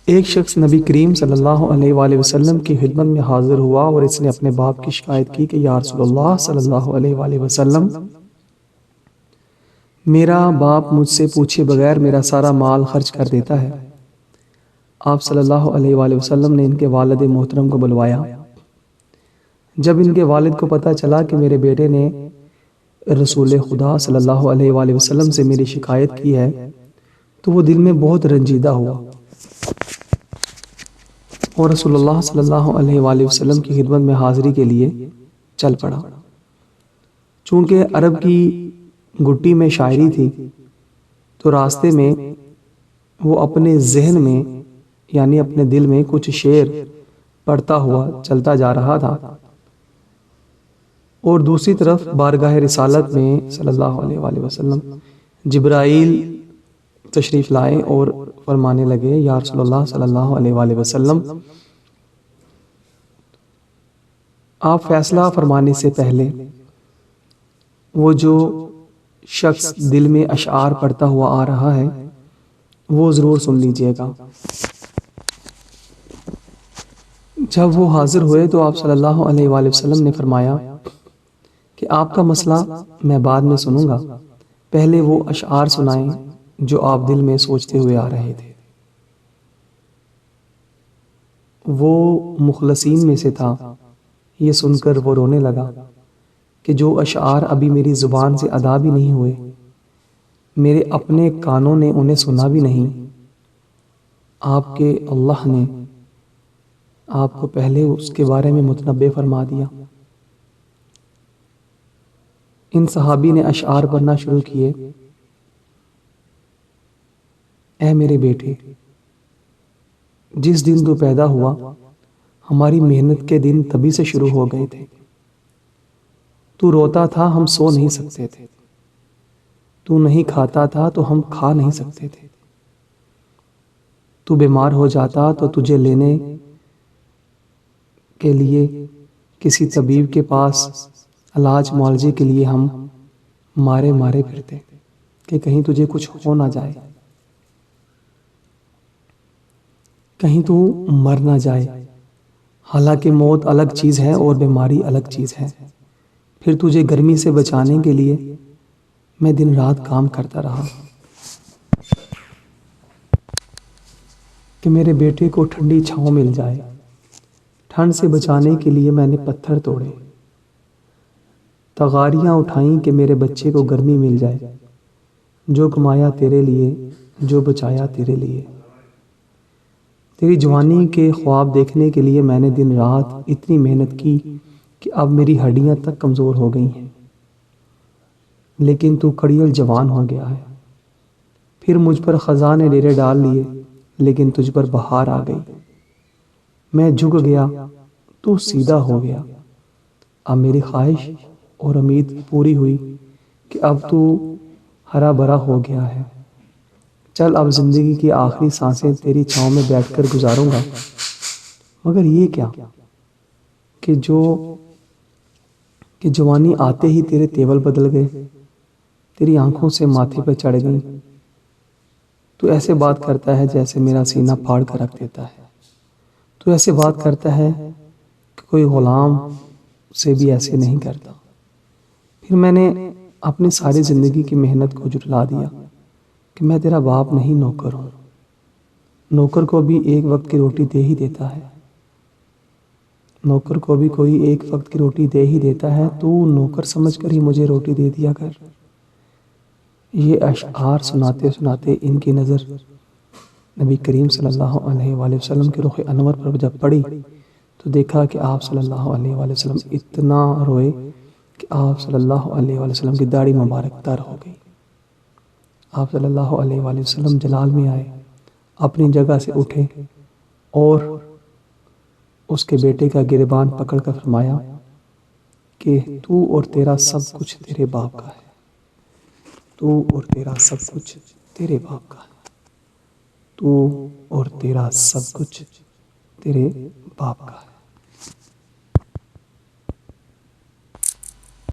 ایک شخص نبی کریم صلی اللہ علیہ وآلہ وسلم کی خدمت میں حاضر ہوا اور اس نے اپنے باپ کی شکایت کی کہ یا رسول اللہ صلی اللہ علیہ وآلہ وسلم، میرا باپ مجھ سے پوچھے بغیر میرا سارا مال خرچ کر دیتا ہے۔ آپ صلی اللہ علیہ وآلہ وسلم نے ان کے والد محترم کو بلوایا۔ جب ان کے والد کو پتہ چلا کہ میرے بیٹے نے رسول خدا صلی اللہ علیہ وآلہ وسلم سے میری شکایت کی ہے تو وہ دل میں بہت رنجیدہ ہوا اور رسول اللہ صلی اللہ علیہ وآلہ وسلم کی خدمت میں حاضری کے لیے چل پڑا۔ چونکہ عرب کی گٹی میں شاعری تھی تو راستے میں وہ اپنے ذہن میں یعنی اپنے دل میں کچھ شعر پڑھتا ہوا چلتا جا رہا تھا، اور دوسری طرف بارگاہ رسالت میں صلی اللہ علیہ وآلہ وسلم جبرائیل تشریف لائے اور فرمانے لگے، یا رسول اللہ صلی اللہ علیہ وآلہ وسلم، آپ فیصلہ فرمانے سے پہلے وہ جو شخص دل میں اشعار پڑھتا ہوا آ رہا ہے وہ ضرور سن لیجئے گا۔ جب وہ حاضر ہوئے تو آپ صلی اللہ علیہ وآلہ وسلم نے فرمایا کہ آپ کا مسئلہ میں بعد میں سنوں گا، پہلے وہ اشعار سنائیں جو آپ دل میں سوچتے ہوئے آ رہے تھے۔ وہ مخلصین میں سے تھا۔ یہ سن کر وہ رونے لگا کہ جو اشعار ابھی میری زبان سے ادا بھی نہیں ہوئے، میرے اپنے کانوں نے انہیں سنا بھی نہیں، آپ کے اللہ نے آپ کو پہلے اس کے بارے میں متنبع فرما دیا۔ ان صحابی نے اشعار پڑھنا شروع کیے، اے میرے بیٹے، جس دن تو پیدا ہوا ہماری محنت کے دن تبھی سے شروع ہو گئے تھے۔ تو روتا تھا ہم سو نہیں سکتے تھے، تو نہیں کھاتا تھا تو ہم کھا نہیں سکتے تھے، تو بیمار ہو جاتا تو تجھے لینے کے لیے کسی طبیب کے پاس علاج معالجے کے لیے ہم مارے مارے پھرتے کہ کہیں تجھے کچھ ہو نہ جائے، کہیں تو مر نہ جائے۔ حالانکہ موت الگ چیز ہے اور بیماری الگ چیز ہے۔ پھر تجھے گرمی سے بچانے کے لیے میں دن رات کام کرتا رہا کہ میرے بیٹے کو ٹھنڈی چھاؤں مل جائے۔ ٹھنڈ سے بچانے کے لیے میں نے پتھر توڑے، تغاریاں اٹھائیں کہ میرے بچے کو گرمی مل جائے۔ جو کمایا تیرے لیے، جو بچایا تیرے لیے۔ تیری جوانی کے خواب دیکھنے کے لیے میں نے دن رات اتنی محنت کی کہ اب میری ہڈیاں تک کمزور ہو گئی ہیں، لیکن تو کڑیل جوان ہو گیا ہے۔ پھر مجھ پر خزاں نے ڈیرے ڈال لیے، لیکن تجھ پر بہار آ گئی۔ میں جھک گیا، تو سیدھا ہو گیا۔ اب میری خواہش اور امید پوری ہوئی کہ اب تو ہرا بھرا ہو گیا ہے۔ چل اب زندگی کی آخری سانسیں تیری چھاؤں میں بیٹھ کر گزاروں گا۔ مگر یہ کیا کہ جوانی آتے ہی تیرے تیول بدل گئے، تیری آنکھوں سے ماتھے پہ چڑھ گئیں۔ تو ایسے بات کرتا ہے جیسے میرا سینہ پھاڑ کر رکھ دیتا ہے۔ تو ایسے بات کرتا ہے کہ کوئی غلام سے بھی ایسے نہیں کرتا۔ پھر میں نے اپنی ساری زندگی کی محنت کو جھٹلا دیا کہ میں تیرا باپ نہیں نوکر ہوں۔ نوکر کو بھی ایک وقت کی روٹی دے ہی دیتا ہے، نوکر کو بھی کوئی ایک وقت کی روٹی دے ہی دیتا ہے، تو نوکر سمجھ کر ہی مجھے روٹی دے دیا کر۔ یہ اشعار سناتے سناتے ان کی نظر نبی کریم صلی اللہ علیہ وآلہ وسلم کے رخ انور پر جب پڑی تو دیکھا کہ آپ صلی اللہ علیہ وآلہ وسلم اتنا روئے کہ آپ صلی اللہ علیہ وآلہ وسلم کی داڑھی مبارک تر ہو گئی۔ آپ صلی اللہ علیہ وآلہ وسلم جلال میں آئے، اپنی جگہ سے اٹھے اور اس کے بیٹے کا گریبان پکڑ کر فرمایا کہ تو اور تیرا سب کچھ تیرے باپ کا ہے، تو اور تیرا سب کچھ تیرے باپ کا ہے، تو اور تیرا سب کچھ تیرے باپ کا ہے۔